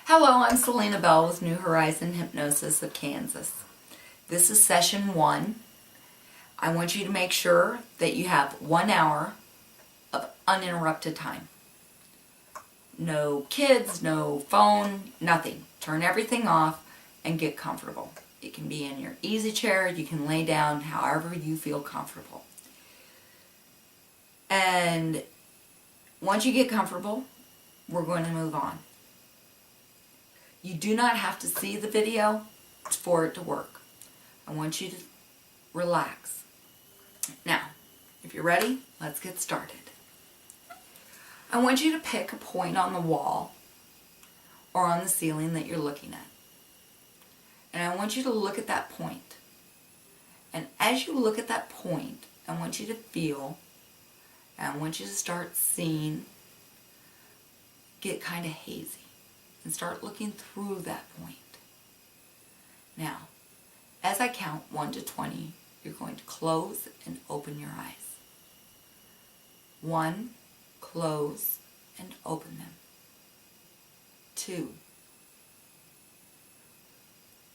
Hello, I'm Selena Bell with New Horizon Hypnosis of Kansas. This is session 1. I want you to make sure that you have 1 hour of uninterrupted time. No kids, no phone, nothing. Turn everything off and get comfortable. It can be in your easy chair, you can lay down however you feel comfortable. And once you get comfortable, we're going to move on. You do not have to see the video for it to work. I want you to relax. Now, if you're ready, let's get started. I want you to pick a point on the wall or on the ceiling that you're looking at. And I want you to look at that point. And as you look at that point, I want you to feel, and I want you to start seeing, get kind of hazy. And start looking through that point. Now, as I count 1 to 20, you're going to close and open your eyes. 1, close and open them. 2,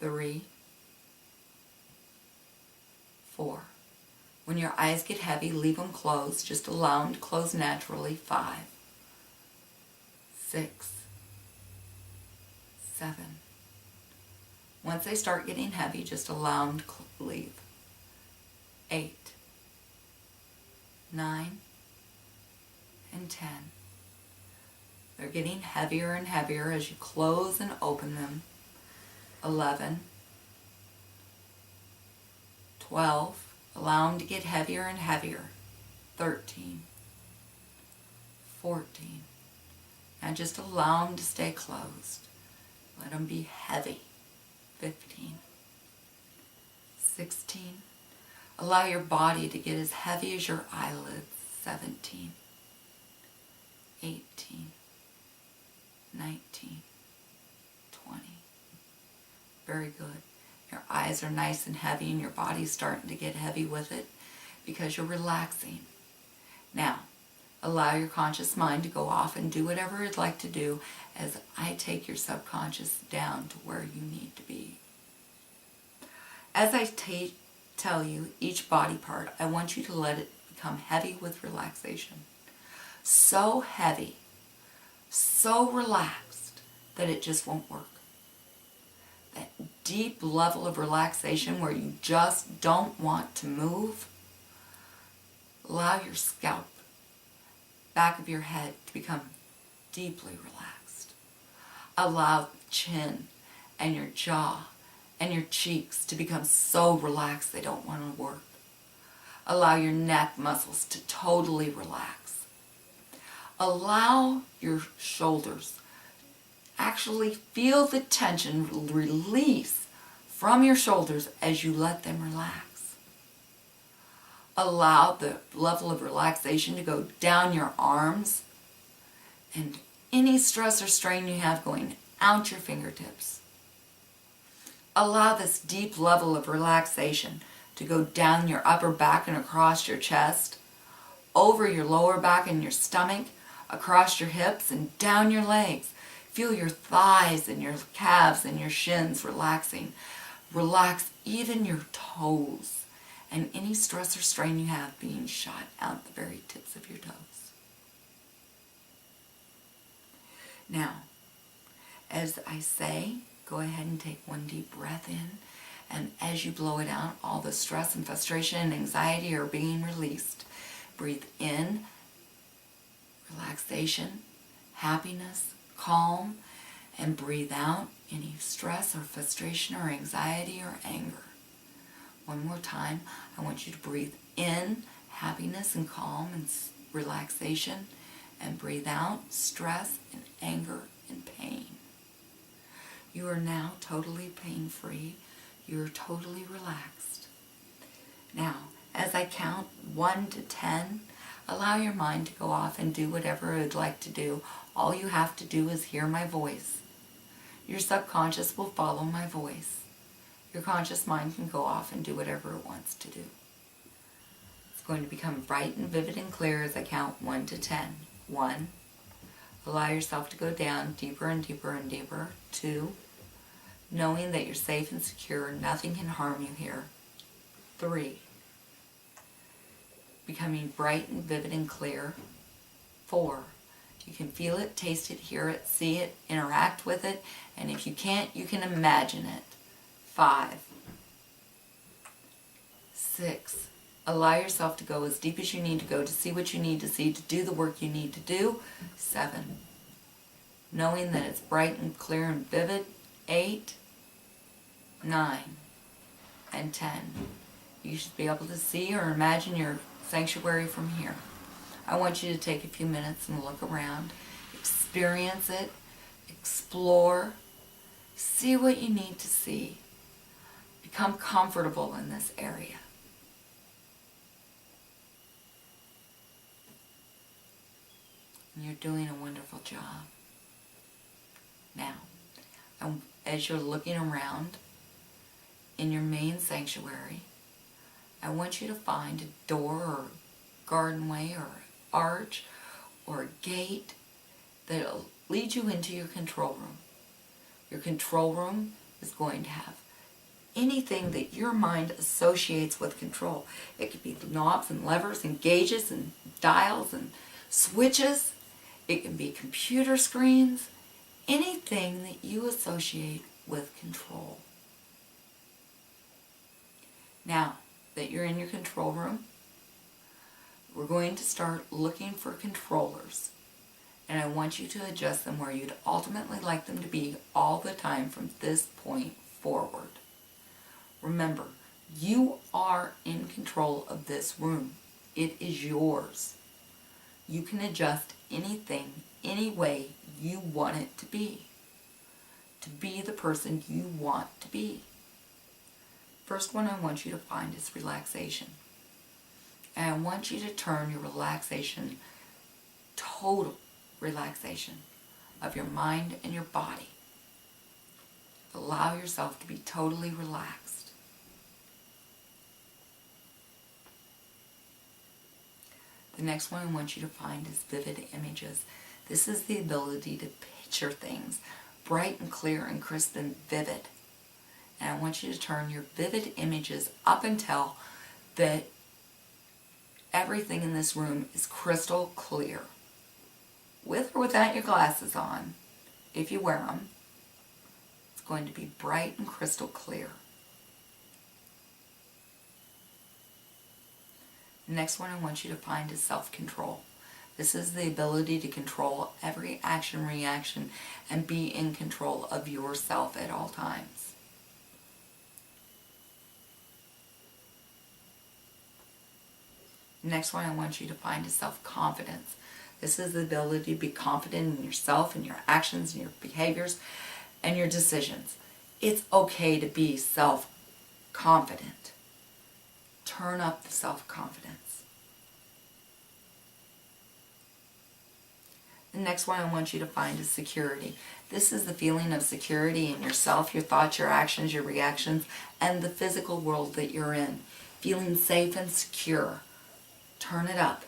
3, 4. When your eyes get heavy, leave them closed. Just allow them to close naturally. 5, 6, 7. Once they start getting heavy, just allow them to leave. 8, 9, and 10. They're getting heavier and heavier as you close and open them. 11, 12. Allow them to get heavier and heavier. 13, 14. Now just allow them to stay closed. Let them be heavy. 15, 16. Allow your body to get as heavy as your eyelids. 17, 18, 19, 20. Very good. Your eyes are nice and heavy and your body's starting to get heavy with it because you're relaxing. Now, allow your conscious mind to go off and do whatever it'd like to do as I take your subconscious down to where you need to be. As I tell you each body part, I want you to let it become heavy with relaxation. So heavy, so relaxed that it just won't work. That deep level of relaxation where you just don't want to move. Allow your scalp, back of your head, to become deeply relaxed. Allow the chin and your jaw and your cheeks to become so relaxed they don't want to work. Allow your neck muscles to totally relax. Allow your shoulders, actually feel the tension release from your shoulders as you let them relax. Allow the level of relaxation to go down your arms and any stress or strain you have going out your fingertips. Allow this deep level of relaxation to go down your upper back and across your chest, over your lower back and your stomach, across your hips and down your legs. Feel your thighs and your calves and your shins relaxing. Relax even your toes and any stress or strain you have being shot out the very tips of your toes. Now, as I say, go ahead and take one deep breath in, and as you blow it out, all the stress and frustration and anxiety are being released. Breathe in, relaxation, happiness, calm, and breathe out any stress or frustration or anxiety or anger. One more time, I want you to breathe in happiness and calm and relaxation, and breathe out stress and anger and pain. You are now totally pain-free. You're totally relaxed. Now, as I count 1 to 10, allow your mind to go off and do whatever it would like to do. All you have to do is hear my voice. Your subconscious will follow my voice. Your conscious mind can go off and do whatever it wants to do. It's going to become bright and vivid and clear as I count 1 to 10. 1. Allow yourself to go down deeper and deeper and deeper. 2. Knowing that you're safe and secure, nothing can harm you here. 3. Becoming bright and vivid and clear. 4. You can feel it, taste it, hear it, see it, interact with it, and if you can't, you can imagine it. 5. 6. Allow yourself to go as deep as you need to go to see what you need to see, to do the work you need to do. 7. Knowing that it's bright and clear and vivid. 8. 9. And 10. You should be able to see or imagine your sanctuary from here. I want you to take a few minutes and look around, experience it, explore, see what you need to see. Become comfortable in this area. And you're doing a wonderful job. Now, as you're looking around in your main sanctuary, I want you to find a door or gardenway or arch or a gate that'll lead you into your control room. Your control room is going to have anything that your mind associates with control. It could be knobs and levers and gauges and dials and switches. It can be computer screens. Anything that you associate with control. Now that you're in your control room, we're going to start looking for controllers, and I want you to adjust them where you'd ultimately like them to be all the time from this point forward. Remember, you are in control of this room. It is yours. You can adjust anything, any way you want it to be the person you want to be. First one I want you to find is relaxation. And I want you to turn your relaxation, total relaxation of your mind and your body. Allow yourself to be totally relaxed. The next one I want you to find is vivid images. This is the ability to picture things bright and clear and crisp and vivid. And I want you to turn your vivid images up until that everything in this room is crystal clear. With or without your glasses on, if you wear them, it's going to be bright and crystal clear. The next one I want you to find is self-control. This is the ability to control every action, reaction, and be in control of yourself at all times. The next one I want you to find is self-confidence. This is the ability to be confident in yourself and your actions and your behaviors and your decisions. It's okay to be self-confident. Turn up the self-confidence. The next one I want you to find is security. This is the feeling of security in yourself, your thoughts, your actions, your reactions, and the physical world that you're in. Feeling safe and secure. Turn it up.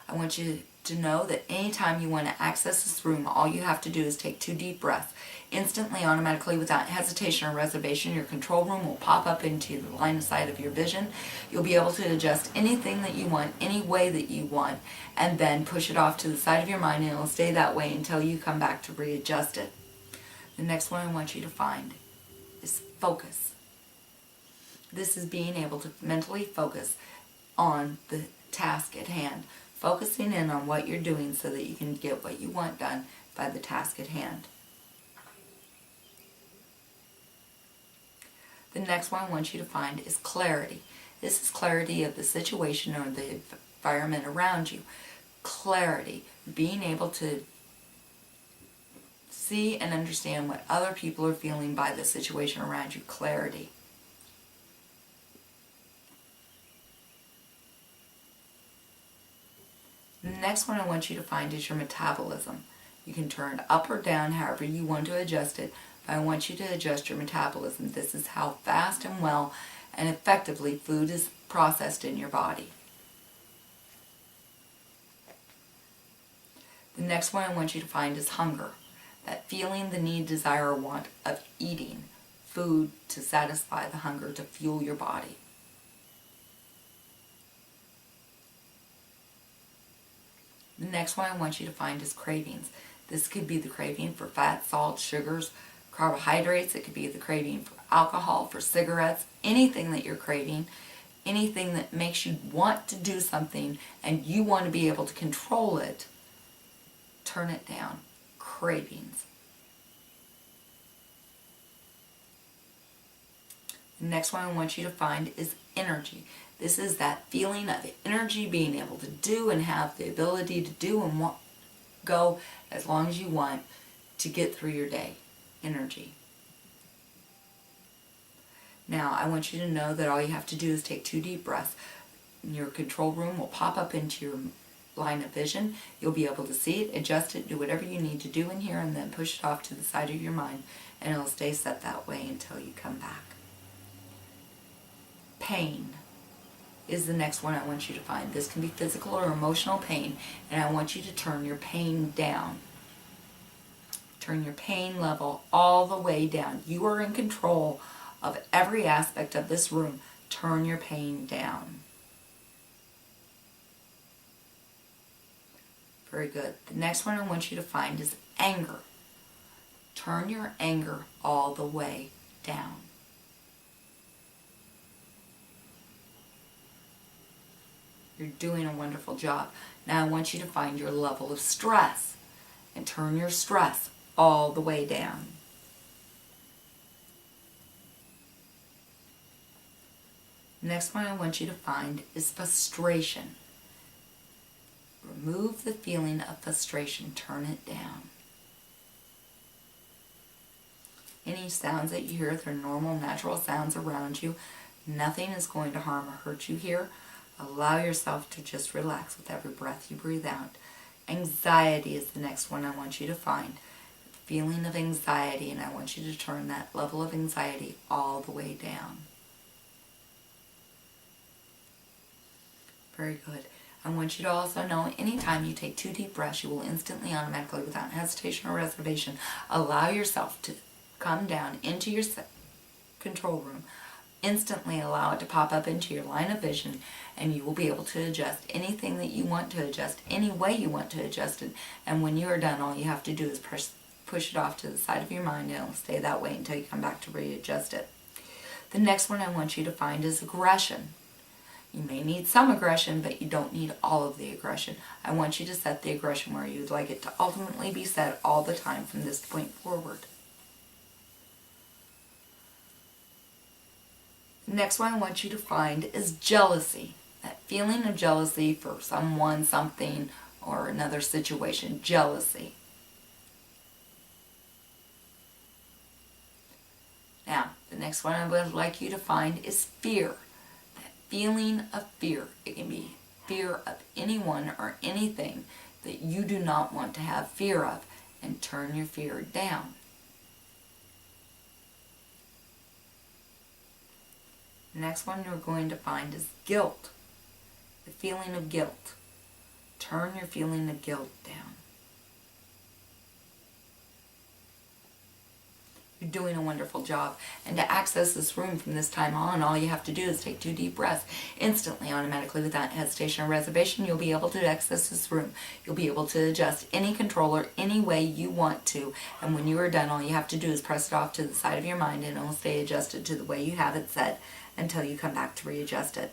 I want you to know that anytime you want to access this room, all you have to do is take 2 deep breaths. Instantly, automatically, without hesitation or reservation, your control room will pop up into the line of sight of your vision. You'll be able to adjust anything that you want, any way that you want, and then push it off to the side of your mind, and it'll stay that way until you come back to readjust it. The next one I want you to find is focus. This is being able to mentally focus on the task at hand. Focusing in on what you're doing so that you can get what you want done by the task at hand. The next one I want you to find is clarity. This is clarity of the situation or the environment around you. Clarity, being able to see and understand what other people are feeling by the situation around you. Clarity. The next one I want you to find is your metabolism. You can turn it up or down however you want to adjust it, but I want you to adjust your metabolism. This is how fast and well and effectively food is processed in your body. The next one I want you to find is hunger. That feeling, the need, desire, or want of eating food to satisfy the hunger, to fuel your body. The next one I want you to find is cravings. This could be the craving for fat, salt, sugars, carbohydrates. It could be the craving for alcohol, for cigarettes, anything that you're craving, anything that makes you want to do something and you want to be able to control it. Turn it down. Cravings. The next one I want you to find is energy. This is that feeling of energy, being able to do and have the ability to do and go as long as you want to get through your day. Energy. Now, I want you to know that all you have to do is take 2 deep breaths. Your control room will pop up into your line of vision. You'll be able to see it, adjust it, do whatever you need to do in here, and then push it off to the side of your mind, and it'll stay set that way until you come back. Pain is the next one I want you to find. This can be physical or emotional pain, and I want you to turn your pain down. Turn your pain level all the way down. You are in control of every aspect of this room. Turn your pain down. Very good. The next one I want you to find is anger. Turn your anger all the way down. You're doing a wonderful job. Now I want you to find your level of stress and turn your stress all the way down. Next one I want you to find is frustration. Remove the feeling of frustration. Turn it down. Any sounds that you hear, they're normal, natural sounds around you. Nothing is going to harm or hurt you here. Allow yourself to just relax with every breath you breathe out. Anxiety is the next one I want you to find. Feeling of anxiety, and I want you to turn that level of anxiety all the way down. Very good. I want you to also know anytime you take 2 deep breaths, you will instantly, automatically, without hesitation or reservation, allow yourself to come down into your control room. Instantly allow it to pop up into your line of vision, and you will be able to adjust anything that you want to adjust, any way you want to adjust it. And when you are done, all you have to do is push it off to the side of your mind, and it will stay that way until you come back to readjust it. The next one I want you to find is aggression. You may need some aggression, but you don't need all of the aggression. I want you to set the aggression where you'd like it to ultimately be set all the time from this point forward. The next one I want you to find is jealousy. That feeling of jealousy for someone, something, or another situation. Jealousy. Now, the next one I would like you to find is fear. That feeling of fear. It can be fear of anyone or anything that you do not want to have fear of, and turn your fear down. The next one you're going to find is guilt. The feeling of guilt. Turn your feeling of guilt down. You're doing a wonderful job. And to access this room from this time on, all you have to do is take 2 deep breaths. Instantly, automatically, without hesitation or reservation, you'll be able to access this room. You'll be able to adjust any controller any way you want to. And when you are done, all you have to do is press it off to the side of your mind, and it will stay adjusted to the way you have it set until you come back to readjust it.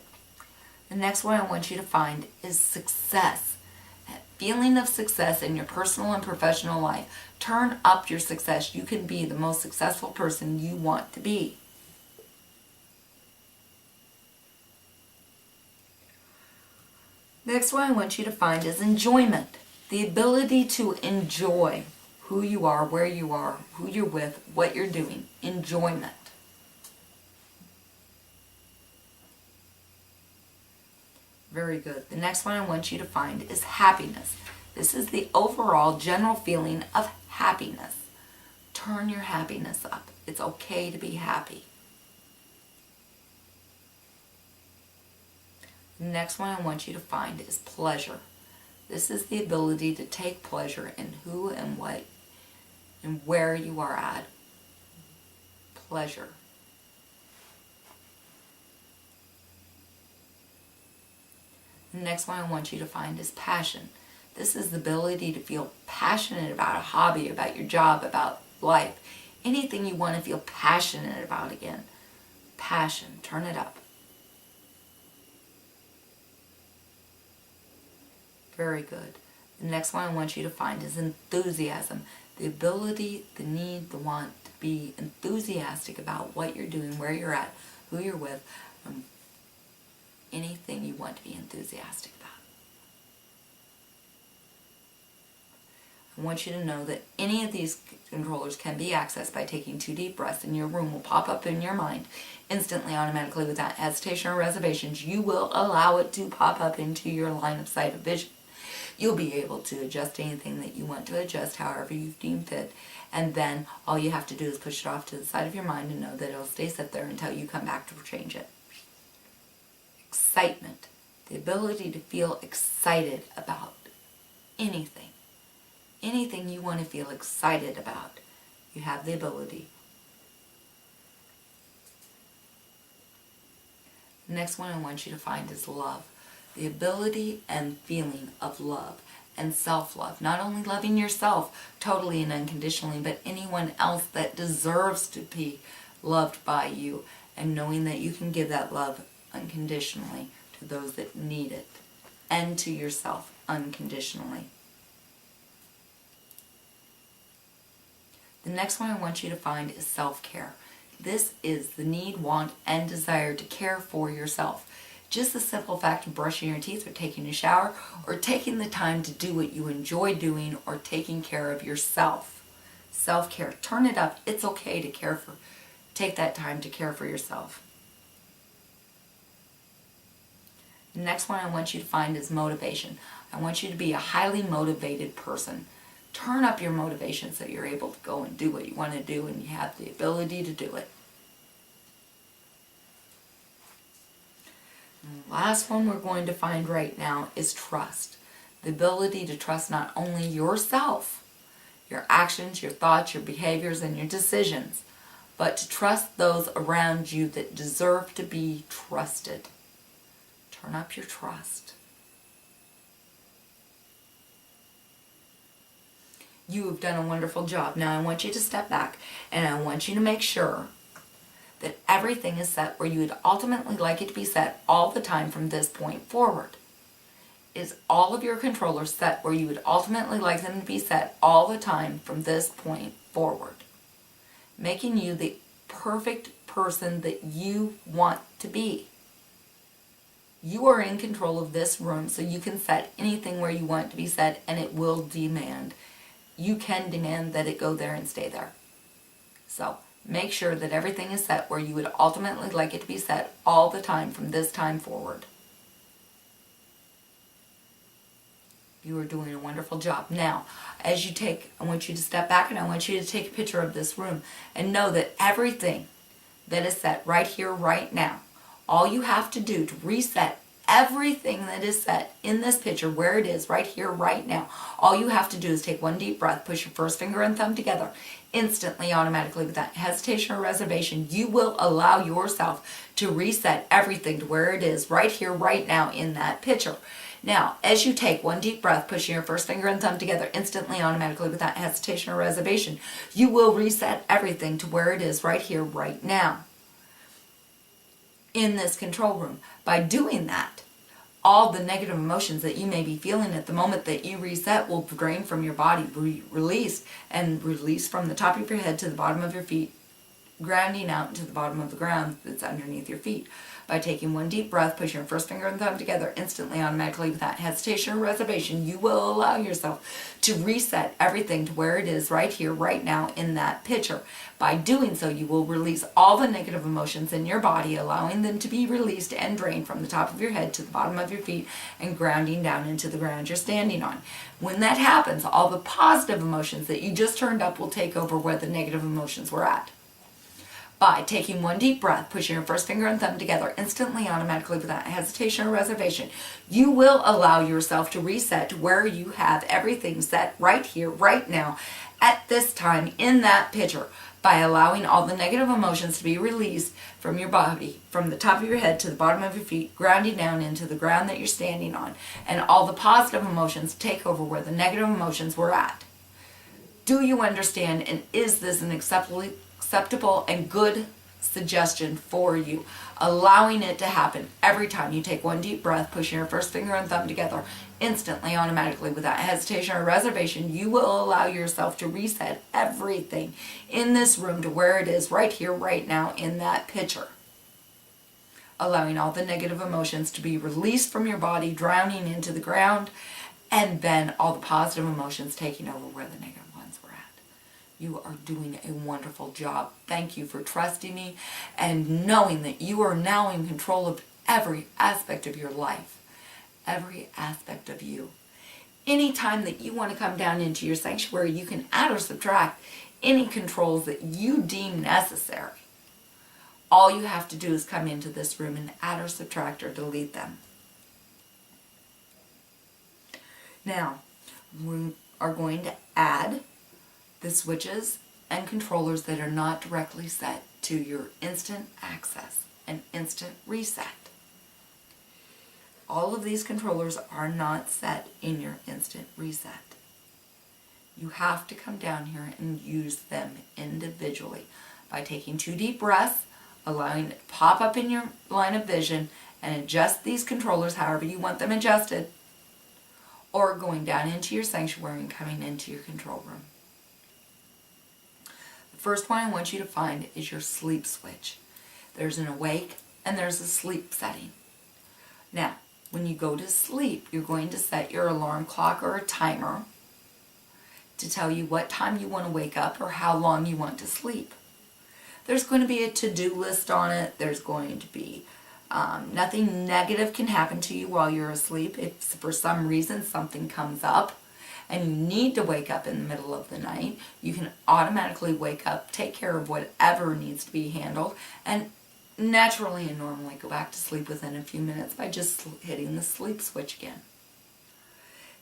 The next one I want you to find is success. That feeling of success in your personal and professional life. Turn up your success. You can be the most successful person you want to be. Next one I want you to find is enjoyment. The ability to enjoy who you are, where you are, who you're with, what you're doing. Enjoyment. Very good. The next one I want you to find is happiness. This is the overall general feeling of happiness. Turn your happiness up. It's okay to be happy. The next one I want you to find is pleasure. This is the ability to take pleasure in who and what and where you are at. Pleasure. The next one I want you to find is passion. This is the ability to feel passionate about a hobby, about your job, about life. Anything you want to feel passionate about again. Passion. Turn it up. Very good. The next one I want you to find is enthusiasm. The ability, the need, the want to be enthusiastic about what you're doing, where you're at, who you're with, anything you want to be enthusiastic about. I want you to know that any of these controllers can be accessed by taking 2 deep breaths, and your room will pop up in your mind instantly, automatically, without hesitation or reservations. You will allow it to pop up into your line of sight of vision. You'll be able to adjust anything that you want to adjust however you deem fit, and then all you have to do is push it off to the side of your mind and know that it'll stay set there until you come back to change it. Excitement. The ability to feel excited about anything. Anything you want to feel excited about, you have the ability. The next one I want you to find is love. The ability and feeling of love and self-love. Not only loving yourself totally and unconditionally, but anyone else that deserves to be loved by you, and knowing that you can give that love unconditionally to those that need it, and to yourself unconditionally. The next one I want you to find is self-care. This is the need, want, and desire to care for yourself. Just the simple fact of brushing your teeth or taking a shower or taking the time to do what you enjoy doing or taking care of yourself. Self-care. Turn it up. It's okay to take that time to care for yourself. The next one I want you to find is motivation. I want you to be a highly motivated person. Turn up your motivation so you're able to go and do what you want to do, and you have the ability to do it. And the last one we're going to find right now is trust. The ability to trust not only yourself, your actions, your thoughts, your behaviors, and your decisions, but to trust those around you that deserve to be trusted. Turn up your trust. You have done a wonderful job. Now I want you to step back, and I want you to make sure that everything is set where you would ultimately like it to be set all the time from this point forward. Is all of your controllers set where you would ultimately like them to be set all the time from this point forward? Making you the perfect person that you want to be. You are in control of this room, so you can set anything where you want it to be set, and it will demand. You can demand that it go there and stay there. So make sure that everything is set where you would ultimately like it to be set all the time from this time forward. You are doing a wonderful job. Now, as you I want you to step back, and I want you to take a picture of this room and know that everything that is set right here, right now, all you have to do to reset everything that is set in this picture where it is right here, right now, all you have to do is take one deep breath, push your first finger and thumb together, instantly, automatically, without hesitation or reservation, you will allow yourself to reset everything to where it is right here, right now in that picture. Now, as you take one deep breath, pushing your first finger and thumb together, instantly, automatically, without hesitation or reservation, you will reset everything to where it is right here, right now in this control room. By doing that, all the negative emotions that you may be feeling at the moment that you reset will drain from your body, release from the top of your head to the bottom of your feet, grounding out into the bottom of the ground that's underneath your feet. By taking one deep breath, pushing your first finger and thumb together instantly, automatically, without hesitation or reservation, you will allow yourself to reset everything to where it is right here, right now in that picture. By doing so, you will release all the negative emotions in your body, allowing them to be released and drained from the top of your head to the bottom of your feet and grounding down into the ground you're standing on. When that happens, all the positive emotions that you just turned up will take over where the negative emotions were at. By taking one deep breath, pushing your first finger and thumb together instantly, automatically, without hesitation or reservation, you will allow yourself to reset to where you have everything set right here, right now, at this time in that picture. By allowing all the negative emotions to be released from your body, from the top of your head to the bottom of your feet, grounding down into the ground that you're standing on, and all the positive emotions take over where the negative emotions were at. Do you understand, and is this an acceptable and good suggestion for you? Allowing it to happen every time you take one deep breath, pushing your first finger and thumb together instantly, automatically, without hesitation or reservation, you will allow yourself to reset everything in this room to where it is right here, right now in that picture. Allowing all the negative emotions to be released from your body, drowning into the ground, and then all the positive emotions taking over where the negative ones were at. You are doing a wonderful job. Thank you for trusting me and knowing that you are now in control of every aspect of your life. Every aspect of you. Anytime that you want to come down into your sanctuary, you can add or subtract any controls that you deem necessary. All you have to do is come into this room and add or subtract or delete them. Now, we are going to add the switches and controllers that are not directly set to your instant access and instant reset. All of these controllers are not set in your instant reset. You have to come down here and use them individually by taking 2 deep breaths, allowing it to pop up in your line of vision and adjust these controllers however you want them adjusted, or going down into your sanctuary and coming into your control room. The first one I want you to find is your sleep switch. There's an awake and there's a sleep setting. Now, when you go to sleep, you're going to set your alarm clock or a timer to tell you what time you want to wake up or how long you want to sleep. There's going to be a to-do list on it. There's going to be nothing negative can happen to you while you're asleep. If for some reason something comes up and you need to wake up in the middle of the night, you can automatically wake up, take care of whatever needs to be handled, and naturally and normally go back to sleep within a few minutes by just hitting the sleep switch again.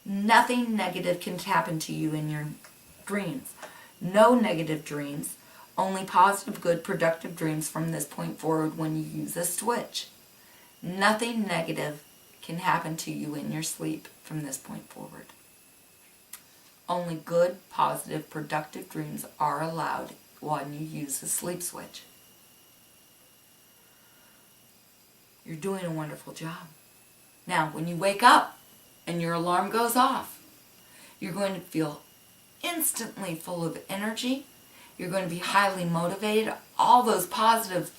Nothing negative can happen to you in your dreams. No negative dreams, only positive, good, productive dreams from this point forward when you use this switch. Nothing negative can happen to you in your sleep from this point forward. Only good, positive, productive dreams are allowed when you use the sleep switch. You're doing a wonderful job. Now, when you wake up and your alarm goes off, you're going to feel instantly full of energy. You're going to be highly motivated. All those positive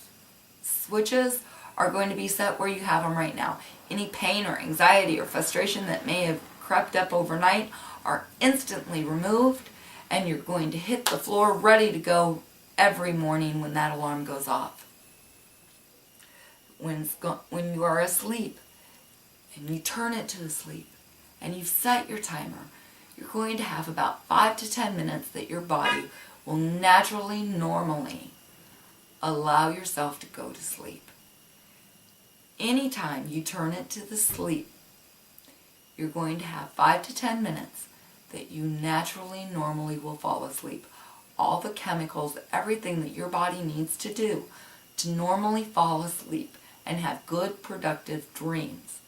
switches are going to be set where you have them right now. Any pain or anxiety or frustration that may have crept up overnight are instantly removed, and you're going to hit the floor ready to go every morning when that alarm goes off. When you are asleep and you turn it to sleep and you've set your timer, you're going to have about 5 to 10 minutes that your body will naturally, normally allow yourself to go to sleep. Anytime you turn it to the sleep, you're going to have 5 to 10 minutes that you naturally, normally will fall asleep. All the chemicals, everything that your body needs to do to normally fall asleep and have good, productive dreams.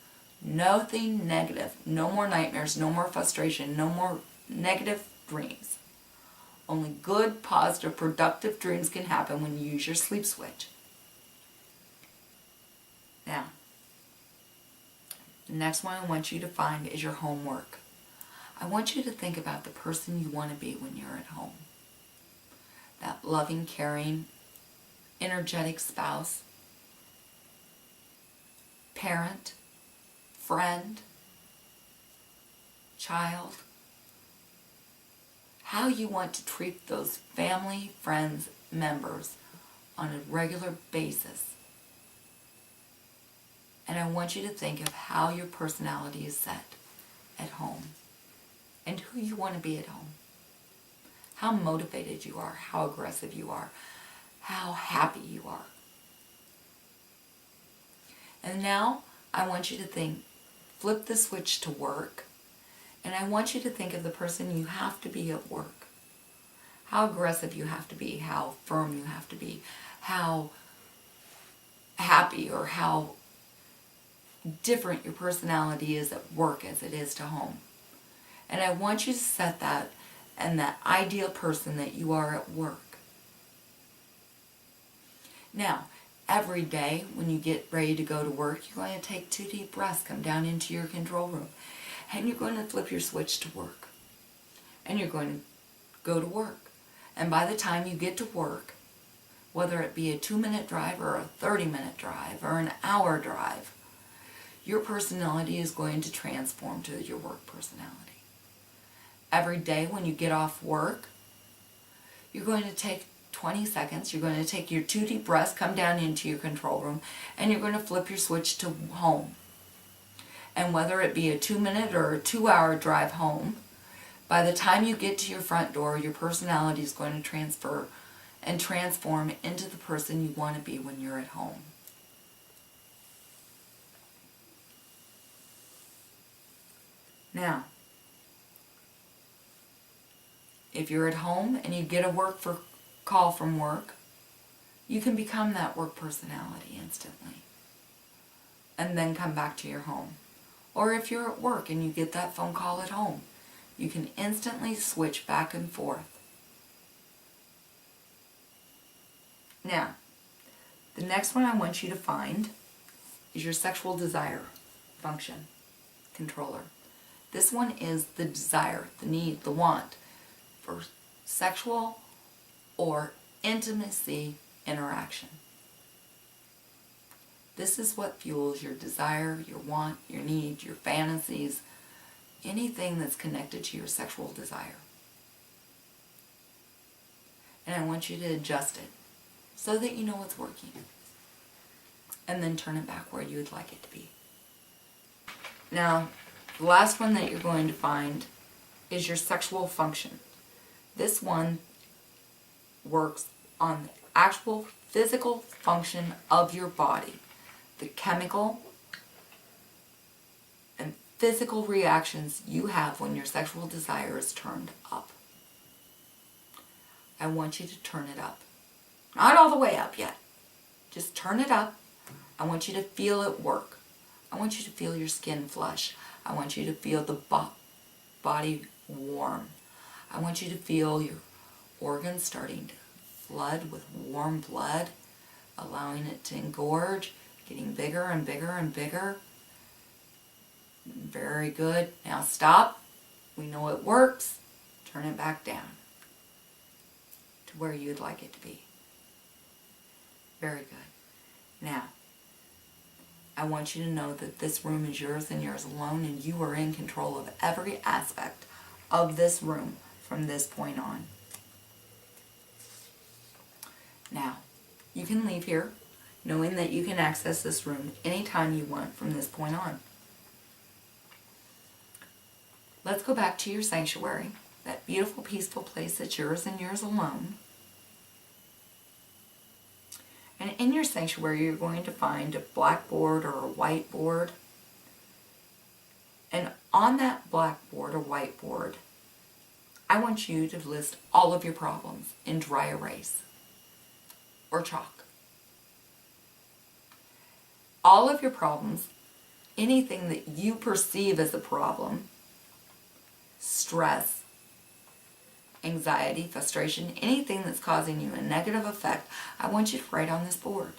Nothing negative. No more nightmares, no more frustration, no more negative dreams. Only good, positive, productive dreams can happen when you use your sleep switch. Now, the next one I want you to find is your homework. I want you to think about the person you want to be when you're at home. That loving, caring, energetic spouse. parent, friend, child, how you want to treat those family, friends, members on a regular basis. And I want you to think of how your personality is set at home and who you want to be at home. How motivated you are, how aggressive you are, how happy you are. And now I want you to think, flip the switch to work, and I want you to think of the person you have to be at work. How aggressive you have to be, how firm you have to be, how happy or how different your personality is at work as it is to home. And I want you to set that and that ideal person that you are at work. Now, every day when you get ready to go to work, you're going to take 2 deep breaths, come down into your control room, and you're going to flip your switch to work. And you're going to go to work. And by the time you get to work, whether it be a 2-minute drive or a 30-minute drive or an hour drive, your personality is going to transform to your work personality. Every day when you get off work, you're going to take 20 seconds, you're going to take your 2 deep breaths, come down into your control room, and you're going to flip your switch to home. And whether it be a 2-minute or a 2-hour drive home, by the time you get to your front door, your personality is going to transfer and transform into the person you want to be when you're at home. Now, if you're at home and you get a call from work, you can become that work personality instantly and then come back to your home. Or if you're at work and you get that phone call at home, you can instantly switch back and forth. Now, the next one I want you to find is your sexual desire function controller. This one is the desire, the need, the want for sexual or intimacy interaction. This is what fuels your desire, your want, your need, your fantasies, anything that's connected to your sexual desire. And I want you to adjust it so that you know it's working. And then turn it back where you would like it to be. Now, the last one that you're going to find is your sexual function. This one works on the actual physical function of your body, the chemical and physical reactions you have when your sexual desire is turned up. I want you to turn it up. Not all the way up yet. Just turn it up. I want you to feel it work. I want you to feel your skin flush. I want you to feel the body warm. I want you to feel your organs starting to flood with warm blood, allowing it to engorge, getting bigger and bigger and bigger. Very good. Now stop. We know it works. Turn it back down to where you'd like it to be. Very good. Now, I want you to know that this room is yours and yours alone, and you are in control of every aspect of this room from this point on. Now, you can leave here knowing that you can access this room anytime you want from this point on. Let's go back to your sanctuary, that beautiful, peaceful place that's yours and yours alone. And in your sanctuary, you're going to find a blackboard or a whiteboard. And on that blackboard or whiteboard, I want you to list all of your problems in dry erase or chalk. All of your problems, anything that you perceive as a problem, stress, anxiety, frustration, anything that's causing you a negative effect, I want you to write on this board.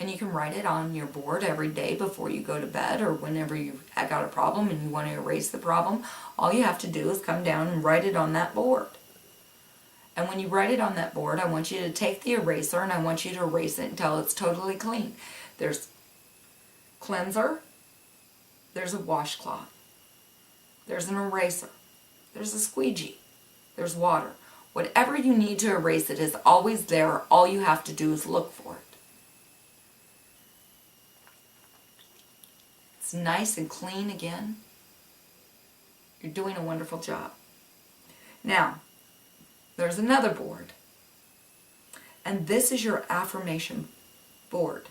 And you can write it on your board every day before you go to bed, or whenever you've got a problem and you want to erase the problem. All you have to do is come down and write it on that board. And when you write it on that board, I want you to take the eraser and I want you to erase it until it's totally clean. There's cleanser, there's a washcloth, there's an eraser, there's a squeegee, there's water. Whatever you need to erase it is always there. All you have to do is look for it. It's nice and clean again. You're doing a wonderful job. Now, there's another board. And this is your affirmation board.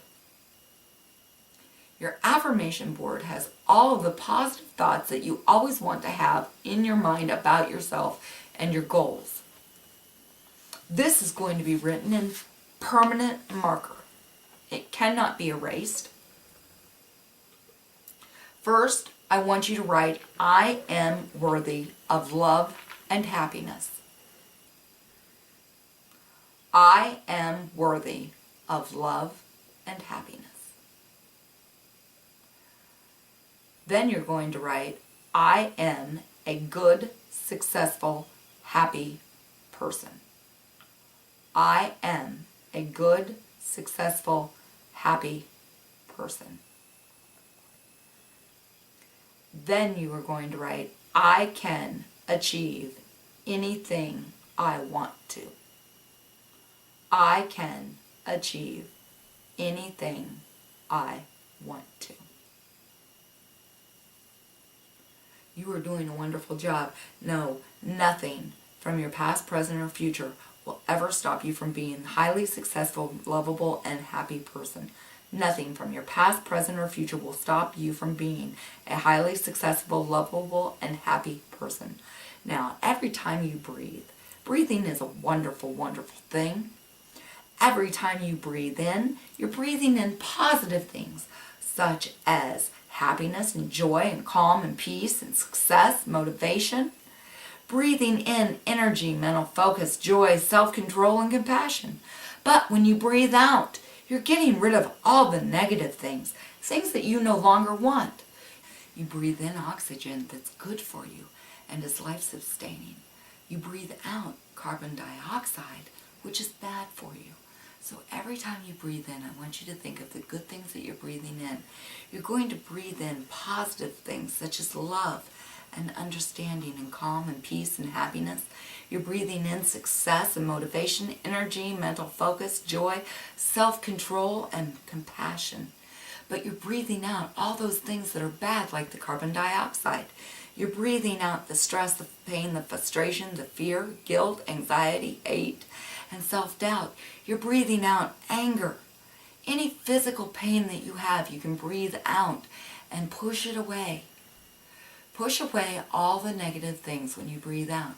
Your affirmation board has all of the positive thoughts that you always want to have in your mind about yourself and your goals. This is going to be written in permanent marker. It cannot be erased. First, I want you to write, I am worthy of love and happiness. I am worthy of love and happiness. Then you're going to write, I am a good, successful, happy person. I am a good, successful, happy person. Then you are going to write, I can achieve anything I want to. I can achieve anything I want to. You are doing a wonderful job. No, nothing from your past, present, or future will ever stop you from being a highly successful, lovable, and happy person. Nothing from your past, present, or future will stop you from being a highly successful, lovable, and happy person. Now, every time you breathe, breathing is a wonderful, wonderful thing. Every time you breathe in, you're breathing in positive things, such as happiness and joy and calm and peace and success, motivation. Breathing in energy, mental focus, joy, self-control, and compassion. But when you breathe out, you're getting rid of all the negative things, things that you no longer want. You breathe in oxygen that's good for you and is life-sustaining. You breathe out carbon dioxide, which is bad for you. So every time you breathe in, I want you to think of the good things that you're breathing in. You're going to breathe in positive things such as love and understanding and calm and peace and happiness. You're breathing in success and motivation, energy, mental focus, joy, self-control, and compassion. But you're breathing out all those things that are bad, like the carbon dioxide. You're breathing out the stress, the pain, the frustration, the fear, guilt, anxiety, hate, and self-doubt. You're breathing out anger. Any physical pain that you have, you can breathe out and push it away. Push away all the negative things when you breathe out,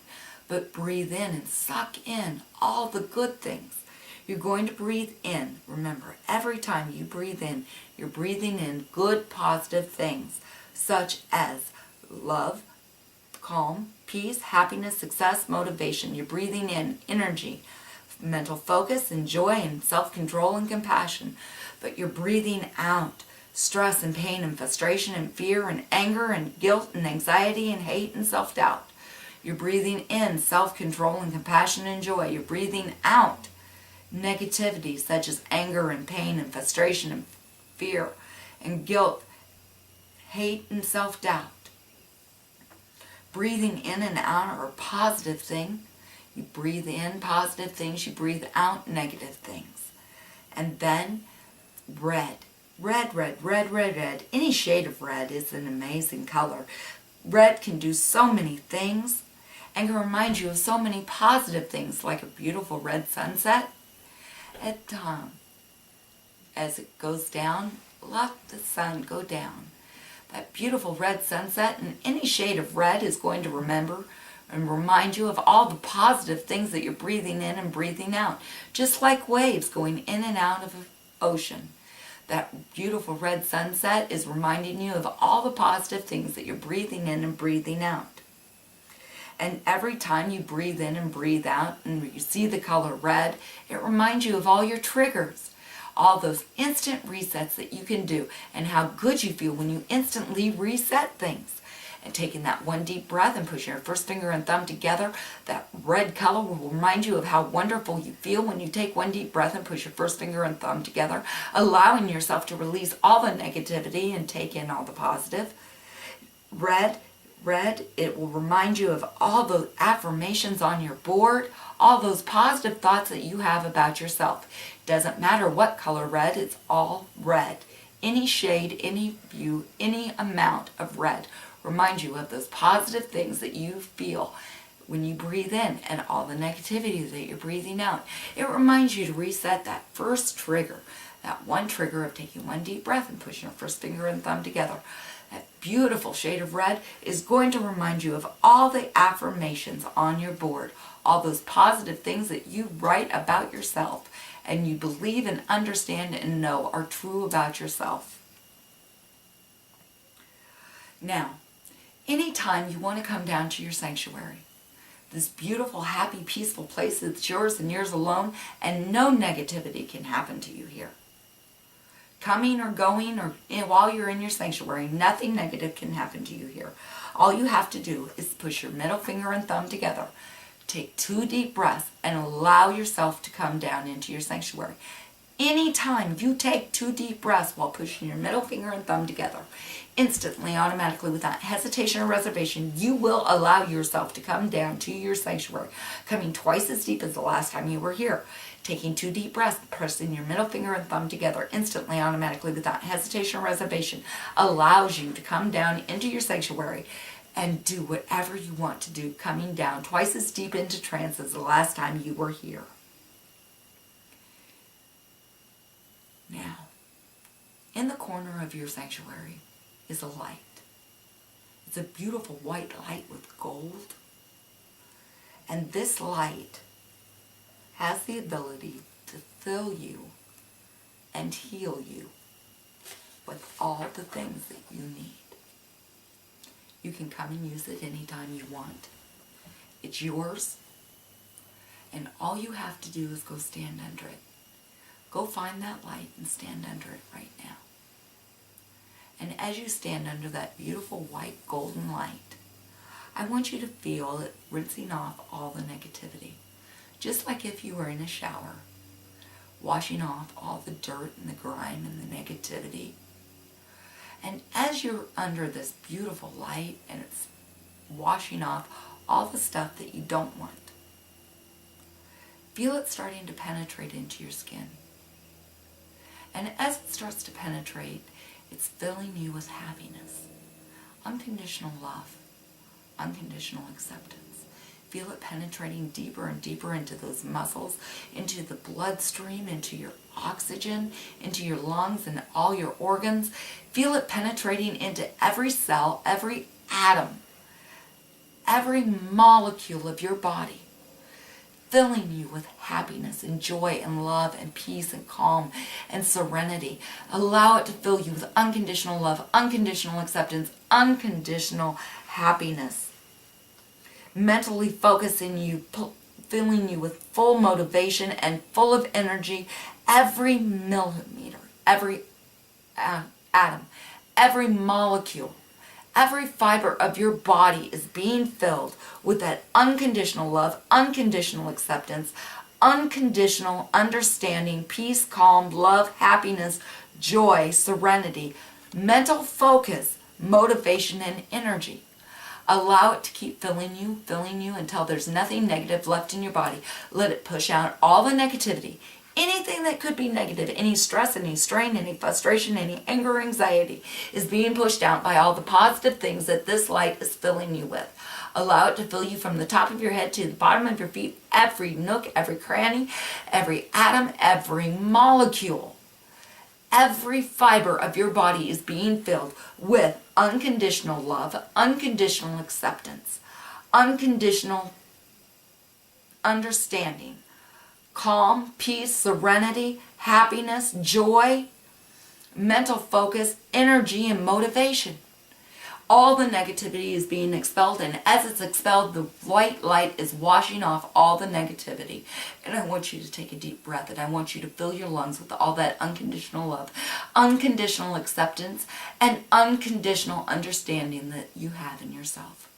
but breathe in and suck in all the good things. You're going to breathe in. Remember, every time you breathe in, you're breathing in good, positive things, such as love, calm, peace, happiness, success, motivation. You're breathing in energy, mental focus, and joy, and self-control, and compassion. But you're breathing out stress and pain and frustration and fear and anger and guilt and anxiety and hate and self-doubt. You're breathing in self-control and compassion and joy. You're breathing out negativity such as anger and pain and frustration and fear and guilt, hate and self-doubt. Breathing in and out are a positive thing. You breathe in positive things, you breathe out negative things. And then red. Red, red, red, red, red. Any shade of red is an amazing color. Red can do so many things and can remind you of so many positive things, like a beautiful red sunset. As it goes down, let the sun go down. That beautiful red sunset, and any shade of red is going to remember and remind you of all the positive things that you're breathing in and breathing out, just like waves going in and out of an ocean. That beautiful red sunset is reminding you of all the positive things that you're breathing in and breathing out. And every time you breathe in and breathe out and you see the color red, it reminds you of all your triggers, all those instant resets that you can do, and how good you feel when you instantly reset things. and taking that one deep breath and pushing your first finger and thumb together. That red color will remind you of how wonderful you feel when you take one deep breath and push your first finger and thumb together, allowing yourself to release all the negativity and take in all the positive. Red, it will remind you of all the affirmations on your board, all those positive thoughts that you have about yourself. Doesn't matter what color red, it's all red. Any shade, any hue, any amount of red reminds you of those positive things that you feel when you breathe in and all the negativity that you're breathing out. It reminds you to reset that first trigger, that one trigger of taking one deep breath and pushing your first finger and thumb together. That beautiful shade of red is going to remind you of all the affirmations on your board, all those positive things that you write about yourself and you believe and understand and know are true about yourself. Now, anytime you want to come down to your sanctuary, this beautiful, happy, peaceful place that's yours and yours alone, and no negativity can happen to you here. Coming or going or while you're in your sanctuary, nothing negative can happen to you here. All you have to do is push your middle finger and thumb together. Take 2 deep breaths and allow yourself to come down into your sanctuary. Anytime you take 2 deep breaths while pushing your middle finger and thumb together, instantly, automatically, without hesitation or reservation, you will allow yourself to come down to your sanctuary, coming twice as deep as the last time you were here. Taking 2 deep breaths, pressing your middle finger and thumb together, instantly, automatically, without hesitation or reservation, allows you to come down into your sanctuary and do whatever you want to do, coming down twice as deep into trance as the last time you were here. Now, in the corner of your sanctuary is a light. It's a beautiful white light with gold. And this light has the ability to fill you and heal you with all the things that you need. You can come and use it anytime you want. It's yours, and all you have to do is go stand under it. Go find that light and stand under it right now. And as you stand under that beautiful white golden light, I want you to feel it rinsing off all the negativity. Just like if you were in a shower, washing off all the dirt and the grime and the negativity. And as you're under this beautiful light and it's washing off all the stuff that you don't want, feel it starting to penetrate into your skin. And as it starts to penetrate, it's filling you with happiness, unconditional love, unconditional acceptance. Feel it penetrating deeper and deeper into those muscles, into the bloodstream, into your oxygen, into your lungs and all your organs. Feel it penetrating into every cell, every atom, every molecule of your body, filling you with happiness and joy and love and peace and calm and serenity. Allow it to fill you with unconditional love, unconditional acceptance, unconditional happiness. Mentally focusing you, filling you with full motivation and full of energy. Every millimeter, every atom, every molecule, every fiber of your body is being filled with that unconditional love, unconditional acceptance, unconditional understanding, peace, calm, love, happiness, joy, serenity, mental focus, motivation, and energy. Allow it to keep filling you until there's nothing negative left in your body. Let it push out all the negativity. Anything that could be negative, any stress, any strain, any frustration, any anger, anxiety is being pushed out by all the positive things that this light is filling you with. Allow it to fill you from the top of your head to the bottom of your feet, every nook, every cranny, every atom, every molecule. Every fiber of your body is being filled with unconditional love, unconditional acceptance, unconditional understanding, calm, peace, serenity, happiness, joy, mental focus, energy, and motivation. All the negativity is being expelled, and as it's expelled, the white light is washing off all the negativity. And I want you to take a deep breath, and I want you to fill your lungs with all that unconditional love, unconditional acceptance, and unconditional understanding that you have in yourself.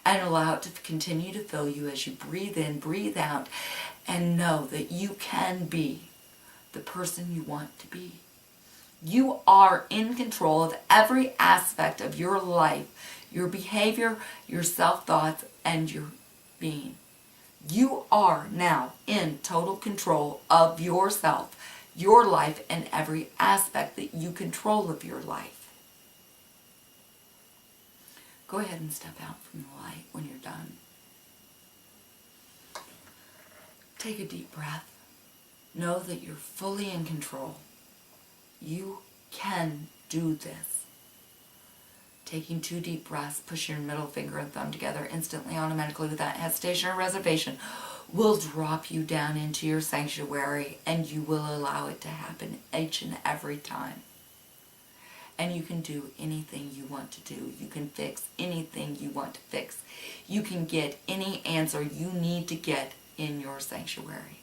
And allow it to continue to fill you as you breathe in, breathe out, and know that you can be the person you want to be. You are in control of every aspect of your life, your behavior, your self-thoughts, and your being. You are now in total control of yourself, your life, and every aspect that you control of your life. Go ahead and step out from the light when you're done. Take a deep breath. Know that you're fully in control. You can do this. Taking 2 deep breaths, push your middle finger and thumb together instantly, automatically, without hesitation or reservation, will drop you down into your sanctuary, and you will allow it to happen each and every time. And you can do anything you want to do. You can fix anything you want to fix. You can get any answer you need to get in your sanctuary.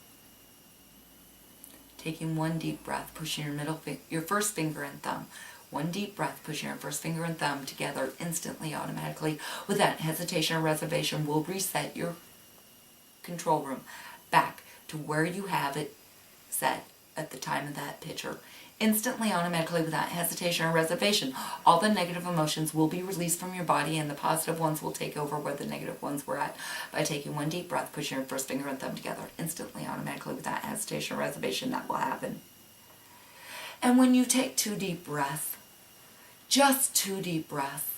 Taking 1 deep breath, pushing your first finger and thumb. 1 deep breath, pushing your first finger and thumb together instantly, automatically, without hesitation or reservation, will reset your control room back to where you have it set at the time of that picture. Instantly, automatically, without hesitation or reservation, all the negative emotions will be released from your body, and the positive ones will take over where the negative ones were at by taking 1 deep breath, pushing your first finger and thumb together. Instantly, automatically, without hesitation or reservation, that will happen. And when you take 2 deep breaths, just 2 deep breaths,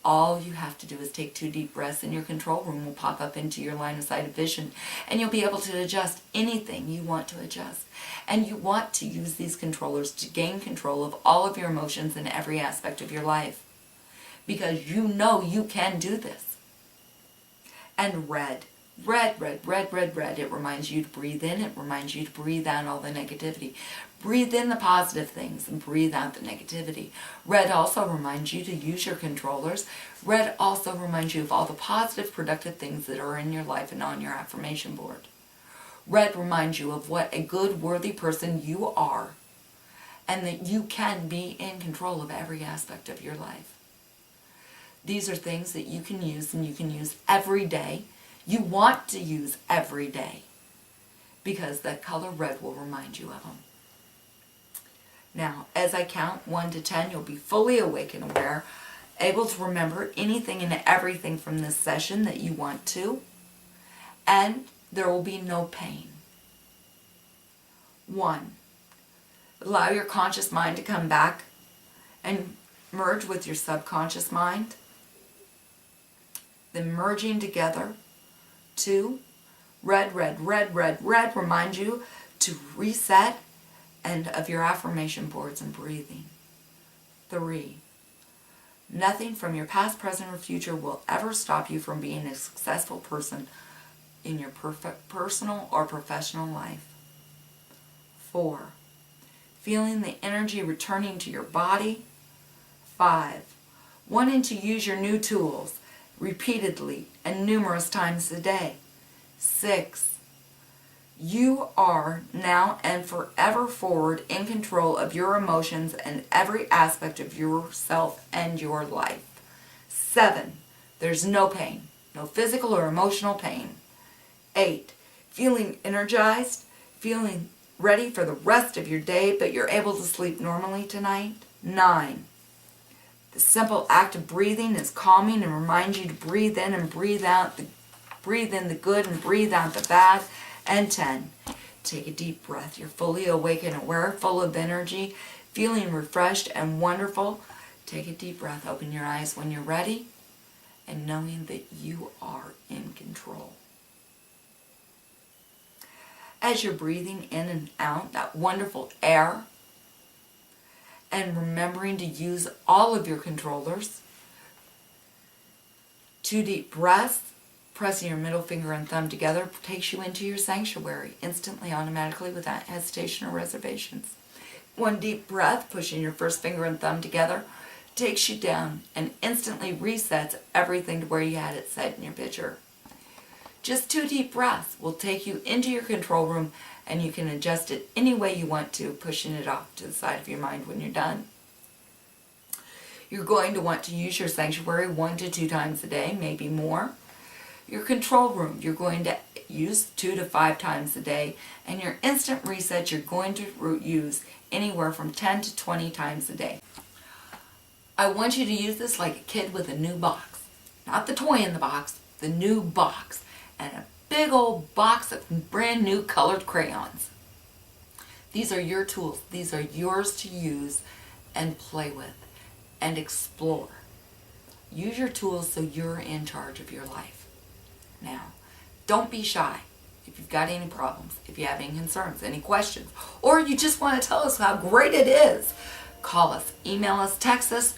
all you have to do is take 2 deep breaths, and your control room will pop up into your line of sight of vision, and you'll be able to adjust anything you want to adjust. And you want to use these controllers to gain control of all of your emotions in every aspect of your life, because you know you can do this. And red, it reminds you to breathe in, it reminds you to breathe out all the negativity. Breathe in the positive things and breathe out the negativity. Red also reminds you to use your controllers. Red also reminds you of all the positive, productive things that are in your life and on your affirmation board. Red reminds you of what a good, worthy person you are, and that you can be in control of every aspect of your life. These are things that you can use, and you can use every day. You want to use every day, because that color red will remind you of them. Now, as I count 1 to 10, you'll be fully awake and aware, able to remember anything and everything from this session that you want to, and there will be no pain. 1. Allow your conscious mind to come back and merge with your subconscious mind. Then merging together. 2. Red remind you to reset and of your affirmation boards and breathing. 3. Nothing from your past, present, or future will ever stop you from being a successful person in your personal or professional life. 4. Feeling the energy returning to your body. 5. Wanting to use your new tools repeatedly and numerous times a day. 6. You are now and forever forward in control of your emotions and every aspect of yourself and your life. 7. There's no pain, no physical or emotional pain. 8. Feeling energized, feeling ready for the rest of your day, but you're able to sleep normally tonight. 9. The simple act of breathing is calming and reminds you to breathe in and breathe out, breathe in the good and breathe out the bad. And 10. Take a deep breath. You're fully awake and aware, full of energy, feeling refreshed and wonderful. Take a deep breath. Open your eyes when you're ready, and knowing that you are in control. As you're breathing in and out that wonderful air, and remembering to use all of your controllers, 2 deep breaths, pressing your middle finger and thumb together takes you into your sanctuary, instantly, automatically, without hesitation or reservations. 1 deep breath, pushing your first finger and thumb together, takes you down and instantly resets everything to where you had it set in your picture. Just 2 deep breaths will take you into your control room, and you can adjust it any way you want to, pushing it off to the side of your mind when you're done. You're going to want to use your sanctuary 1 to 2 times a day, maybe more. Your control room, you're going to use 2 to 5 times a day, and your instant reset, you're going to use anywhere from 10 to 20 times a day. I want you to use this like a kid with a new box. Not the toy in the box, the new box. And a big old box of brand new colored crayons. These are your tools. These are yours to use and play with and explore. Use your tools so you're in charge of your life. Now, don't be shy. If you've got any problems, if you have any concerns, any questions, or you just want to tell us how great it is, call us, email us, text us,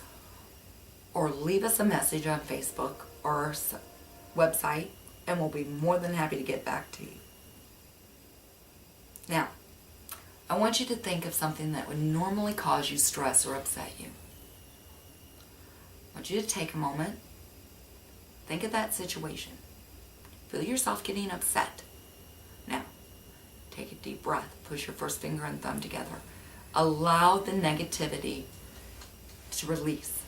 or leave us a message on Facebook or our website, and we'll be more than happy to get back to you. Now, I want you to think of something that would normally cause you stress or upset you. I want you to take a moment, think of that situation. Feel yourself getting upset. Now, take a deep breath, push your first finger and thumb together. Allow the negativity to release.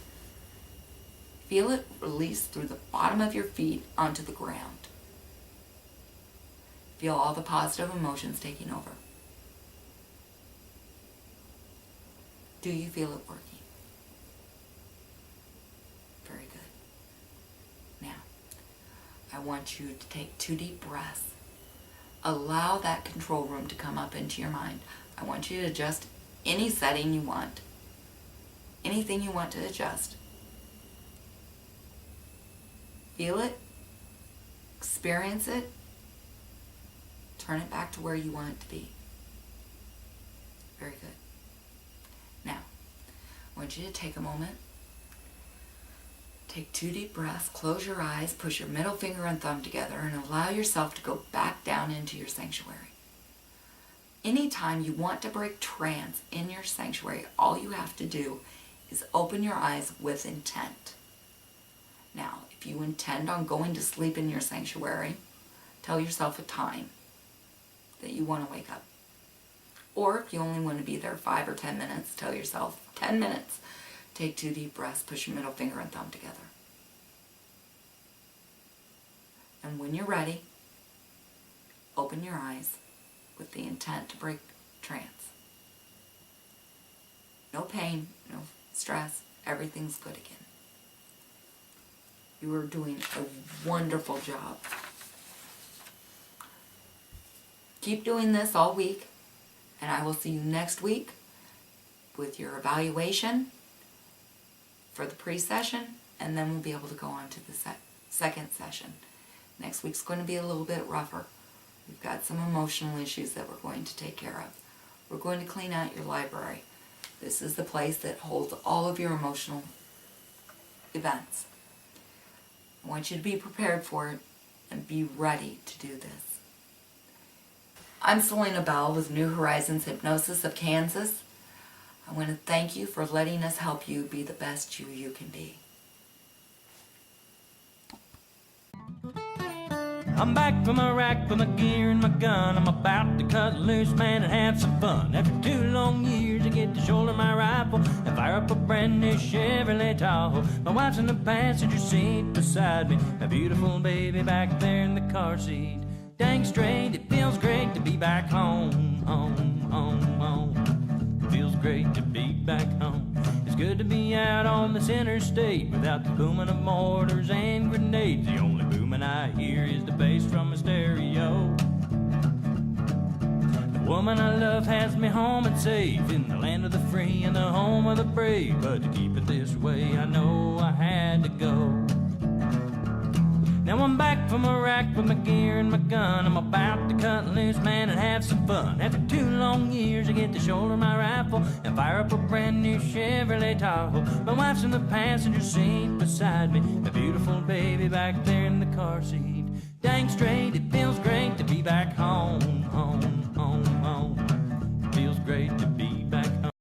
Feel it release through the bottom of your feet onto the ground. Feel all the positive emotions taking over. Do you feel it working? Very good. Now, I want you to take 2 deep breaths. Allow that control room to come up into your mind. I want you to adjust any setting you want. Anything you want to adjust. Feel it, experience it, turn it back to where you want it to be. Very good. Now, I want you to take a moment, take 2 deep breaths, close your eyes, push your middle finger and thumb together, and allow yourself to go back down into your sanctuary. Anytime you want to break trance in your sanctuary, all you have to do is open your eyes with intent. Now, if you intend on going to sleep in your sanctuary, tell yourself a time that you want to wake up. Or if you only want to be there 5 or 10 minutes, tell yourself 10 minutes. Take 2 deep breaths, push your middle finger and thumb together. And when you're ready, open your eyes with the intent to break trance. No pain, no stress, everything's good again. You are doing a wonderful job. Keep doing this all week, and I will see you next week with your evaluation for the pre-session, and then we'll be able to go on to the second session. Next week's going to be a little bit rougher. We've got some emotional issues that we're going to take care of. We're going to clean out your library. This is the place that holds all of your emotional events. I want you to be prepared for it and be ready to do this. I'm Selena Bell with New Horizons Hypnosis of Kansas. I want to thank you for letting us help you be the best you can be. I'm back from Iraq with my gear and my gun. I'm about to cut loose, man, and have some fun. After 2 long years, I get to shoulder my rifle and fire up a brand new Chevrolet Tahoe. My wife's in the passenger seat beside me, a beautiful baby back there in the car seat. Dang straight, it feels great to be back home, home, home, home. Feels great to be back home. It's good to be out on this interstate without the booming of mortars and grenades. The only booming I hear is the bass from a stereo. The woman I love has me home and safe in the land of the free and the home of the brave. But to keep it this way, I know I had to go. Now I'm back from Iraq with my gear and my gun. I'm about to cut loose, man, and have some fun. After 2 long years, I get to shoulder my rifle and fire up a brand new Chevrolet Tahoe. My wife's in the passenger seat beside me, a beautiful baby back there in the car seat. Dang straight, it feels great to be back home.